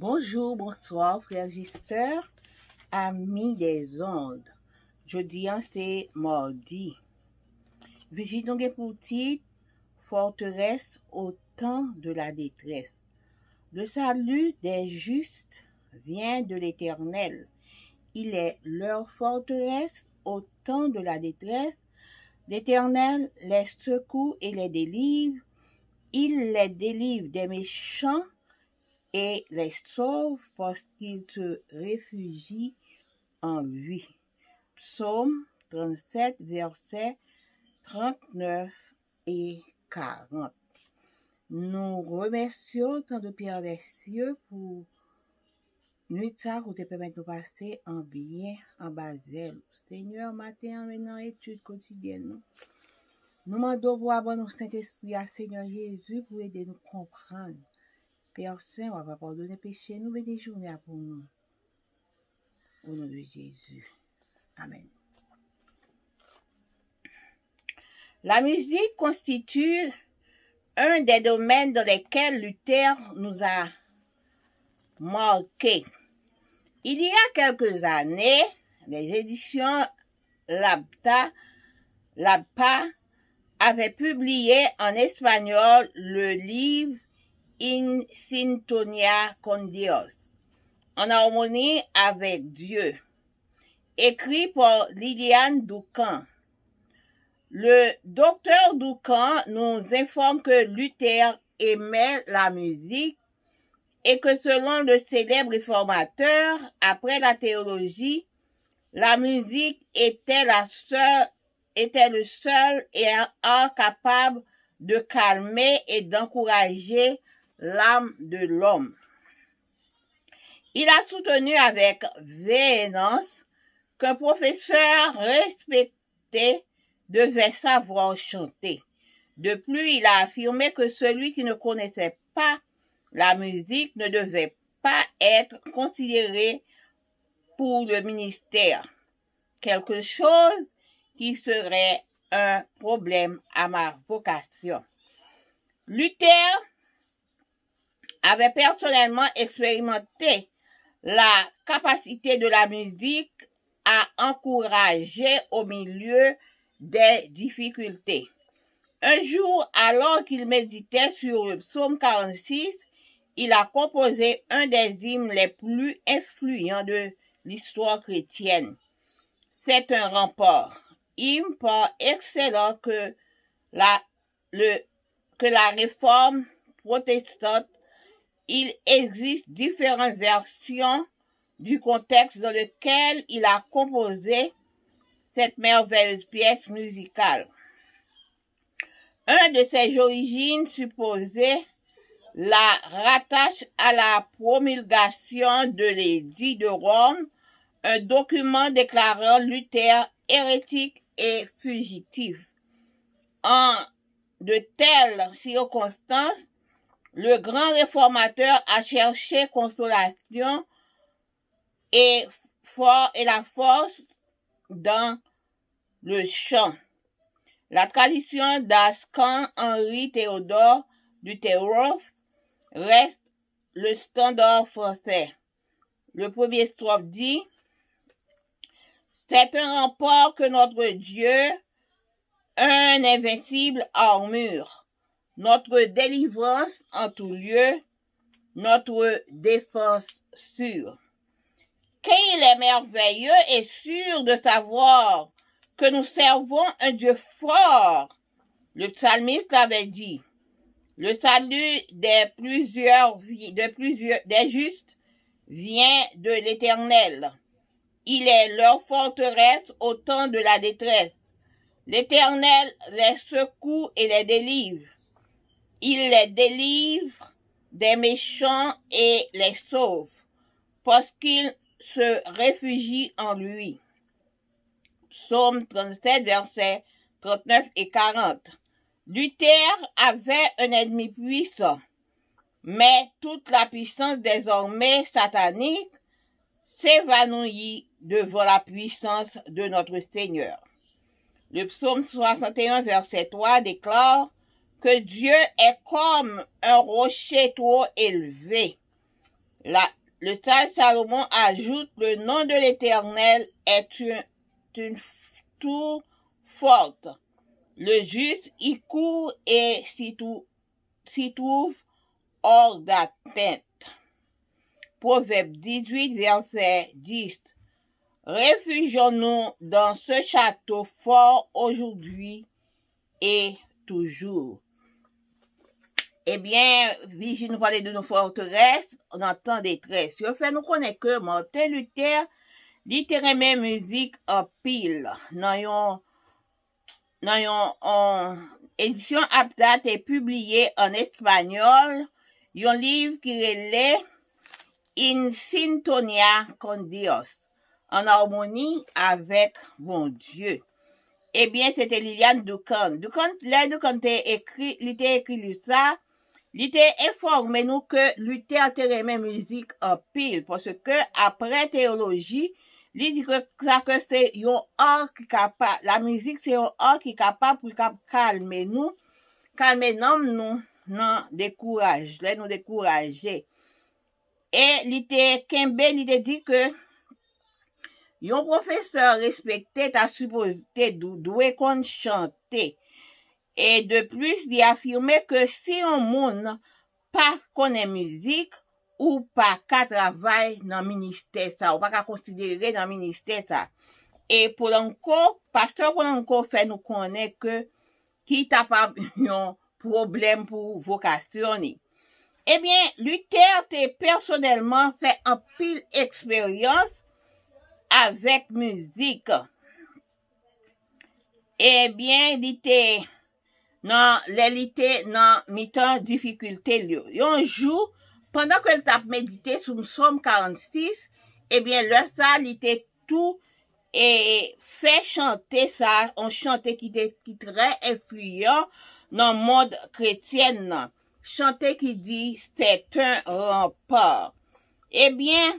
Bonjour, bonsoir, frères et sœurs, amis des ondes. Jeudi, c'est mardi. Vigile donc pour titre, forteresse au temps de la détresse. Le salut des justes vient de l'Éternel. Il est leur forteresse au temps de la détresse. L'Éternel les secoue et les délivre. Il les délivre des méchants et les sauve parce qu'ils se réfugient en lui. Psaume 37, versets 39 et 40. Nous remercions tant de Père des cieux pour nuit ça qui te permet de passer en bien, en basel. Seigneur, matin, maintenant, étude quotidienne. Nous demandons voir bon Saint-Esprit à Seigneur Jésus pour aider nous comprendre. Père Saint, on va pardonner péché, nous bénis journée pour nous. Au nom de Jésus. Amen. La musique constitue un des domaines dans lesquels Luther nous a marqués. Il y a quelques années, les éditions Labpa avaient publié en espagnol le livre In Sintonia con Dios, en harmonie avec Dieu, écrit par Liliane Doucan. Le docteur Doucan nous informe que Luther aimait la musique et que selon le célèbre réformateur, après la théologie, la musique était le seul art capable de calmer et d'encourager l'âme de l'homme. Il a soutenu avec véhémence qu'un professeur respecté devait savoir chanter. De plus, il a affirmé que celui qui ne connaissait pas la musique ne devait pas être considéré pour le ministère, quelque chose qui serait un problème à ma vocation. Luther avait personnellement expérimenté la capacité de la musique à encourager au milieu des difficultés. Un jour, alors qu'il méditait sur le psaume 46, il a composé un des hymnes les plus influents de l'histoire chrétienne. C'est un rempart, hymne par excellence que la réforme protestante. Il existe différentes versions du contexte dans lequel il a composé cette merveilleuse pièce musicale. Un de ses origines supposées la rattache à la promulgation de l'édit de Rome, un document déclarant Luther hérétique et fugitif. En de telles circonstances, le grand réformateur a cherché consolation et la force dans le chant. La tradition d'Ascan Henri Théodore du Terreau reste le standard français. Le premier strophe dit: c'est un rempart que notre Dieu, un invincible armure, notre délivrance en tout lieu, notre défense sûre. Qu'il est merveilleux et sûr de savoir que nous servons un Dieu fort. Le psalmiste avait dit: le salut des justes vient de l'Éternel. Il est leur forteresse au temps de la détresse. L'Éternel les secoue et les délivre. Il les délivre des méchants et les sauve, parce qu'ils se réfugient en lui. Psaume 37, versets 39 et 40. Luther avait un ennemi puissant, mais toute la puissance désormais satanique s'évanouit devant la puissance de notre Seigneur. Le psaume 61, verset 3 déclare que Dieu est comme un rocher trop élevé. Le sage Salomon ajoute, le nom de l'Éternel est une tour forte. Le juste y court et s'y trouve hors d'atteinte. Proverbe 18, verset 10. Réfugions-nous dans ce château fort aujourd'hui et toujours. Eh bien, Virginie nous parlait de nos forteresses, on entend détresse. Je fais nous connaître que Martin Luther, littéralement musique en pile. Dans une édition Abdat est publiée en espagnol, un livre qui relève In Sintonia con Dios, en harmonie avec mon Dieu. Eh bien, c'était Liliane Doucan. Doucan t'a écrit ça, il t'a informé nous que Luther aimait musique en pile, parce que après théologie, il dit que c'est un art qui capable, la musique c'est un art qui est capable pour calmer nous, nous décourager. Et il t'a dit que un professeur respecté t'a supposé doué qu'on chanter. Et de plus, il a affirmé que si un monde pas connaît musique ou pas qu'à travailler dans le ministère ça, ou pas qu'à considérer dans le ministère ça. Et Polanco, pasteur Polanco fait nous connaître que qui t'a pas un problème pour vocationner. Eh bien, Luther t'a personnellement fait un pile expérience avec musique. Eh bien, il était dans mi-temps difficulté. Un jour, pendant que t'a médité sur le psaume 46, eh bien, le ça, il était tout et fait chanter ça, on chantait qui très influent dans le monde chrétien. Chanter qui dit, c'est un rempart. Eh bien,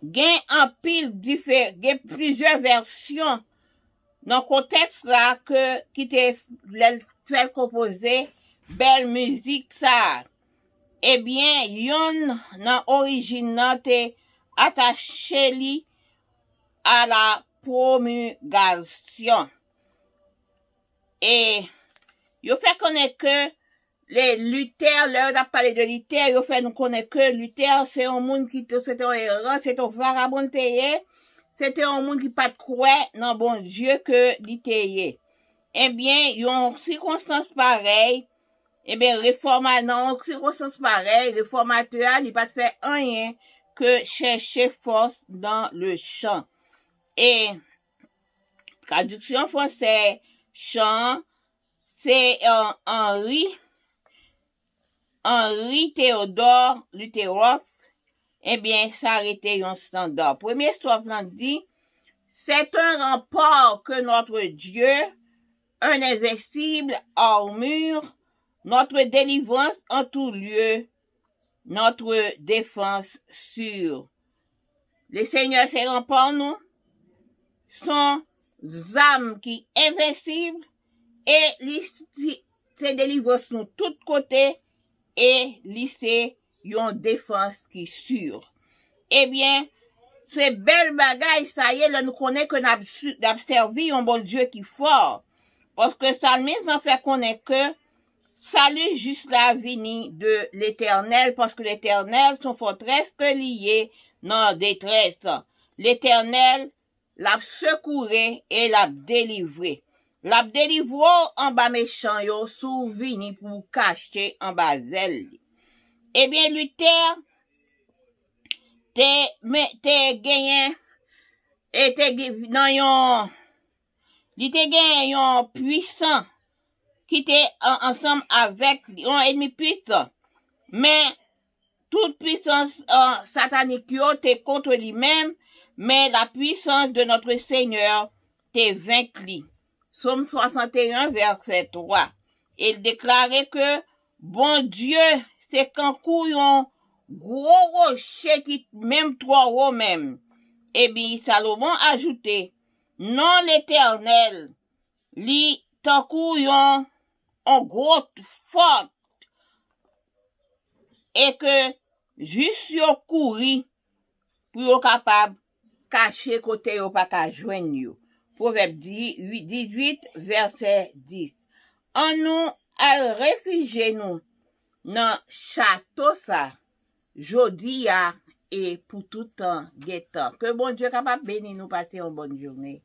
gen en pile gen plusieurs versions dans le contexte là qui te fait composer belle musique ça. Eh bien, yon dans origine nan te attaché li à la promulgation. Et yo fait connaître que les Luther, là, on a parlé de Luther, yo fait nous connaître que Luther, c'est un monde qui c'était un errant, c'est un vagabond c'était un monde qui pas de croire dans bon Dieu que Luther. Eh bien, yon circonstance pareille, eh bien, circonstance pareille, réformateur, il pas fait rien que chercher force dans le champ. Et, traduction française, chant, c'est Henri Théodore Luthéros, eh bien, ça a été un standard. Premier histoire dit, c'est un rempart que notre Dieu, un invincible armure, notre délivrance en tout lieu, notre défense sûre. Le Seigneur, c'est rempart nous, sont âmes qui invincibles et c'est délivrance nous tous côtés et lycée yon défense qui sûre. Eh bien, ce bel bagay, ça y est, là, nous connaît que n'a servi un bon Dieu qui fort. Parce que ça nous en fait connaître que salut juste la vini de l'Éternel, parce que l'Éternel, son forteresse que lié dans détresse. L'Éternel l'a secouré et l'a délivré. L'a délivré en bas méchant yo, sous vini pour cacher en bas zèle. Eh bien, Luther, te gagné, et te gagné, il te gagné un puissant, qui était ensemble avec un ennemi puissant. Mais, toute puissance satanique te contre lui-même, mais la puissance de notre Seigneur te vaincu. Psaume 61, verset 3. Il déclarait que, bon Dieu, c'est qu'un coup, un gros rocher qui, même trois gros même. Et bien, Salomon ajoutait, non l'Éternel, li, tant coup, un gros fort, et que Juste yo kouri pour yo capable cacher côté yo pas ka joindre yo. Proverbe 18 verset 10. En nous al réfugier nous dans château ça jodi a et pour tout temps guettant. Que bon Dieu capable bénir nous passer une bonne journée.